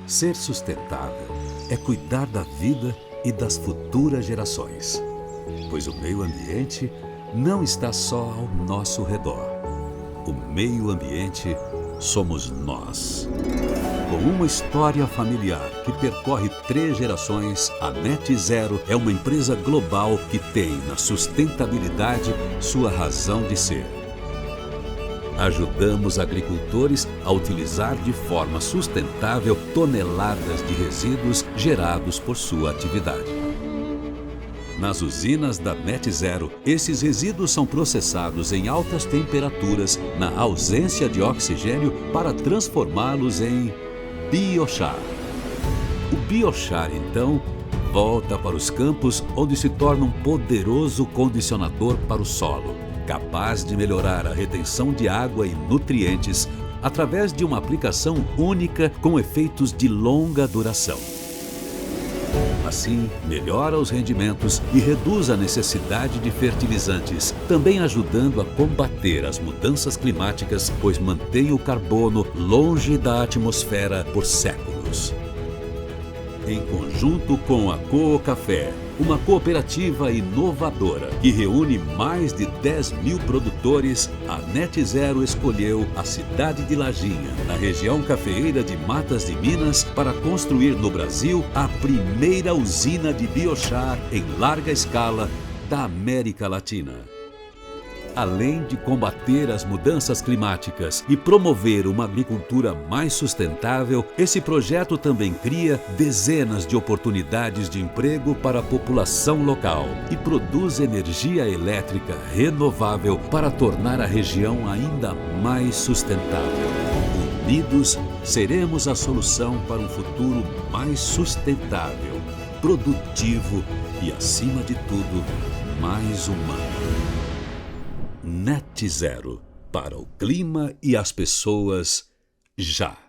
Ser sustentável é cuidar da vida e das futuras gerações, pois o meio ambiente não está só ao nosso redor. O meio ambiente somos nós. Com uma história familiar que percorre 3 gerações, a Net Zero é uma empresa global que tem na sustentabilidade sua razão de ser. Ajudamos agricultores a utilizar de forma sustentável toneladas de resíduos gerados por sua atividade. Nas usinas da Net Zero, esses resíduos são processados em altas temperaturas, na ausência de oxigênio, para transformá-los em biochar. O biochar, então, volta para os campos, onde se torna um poderoso condicionador para o solo, capaz de melhorar a retenção de água e nutrientes através de uma aplicação única com efeitos de longa duração. Assim, melhora os rendimentos e reduz a necessidade de fertilizantes, também ajudando a combater as mudanças climáticas, pois mantém o carbono longe da atmosfera por séculos. Em conjunto com a Coocafé, uma cooperativa inovadora que reúne mais de 10.000 produtores, a Net Zero escolheu a cidade de Lajinha, na região cafeeira de Matas de Minas, para construir no Brasil a primeira usina de biochar em larga escala da América Latina. Além de combater as mudanças climáticas e promover uma agricultura mais sustentável, esse projeto também cria dezenas de oportunidades de emprego para a população local e produz energia elétrica renovável para tornar a região ainda mais sustentável. Unidos, seremos a solução para um futuro mais sustentável, produtivo e, acima de tudo, mais humano. Net Zero, para o clima e as pessoas, já.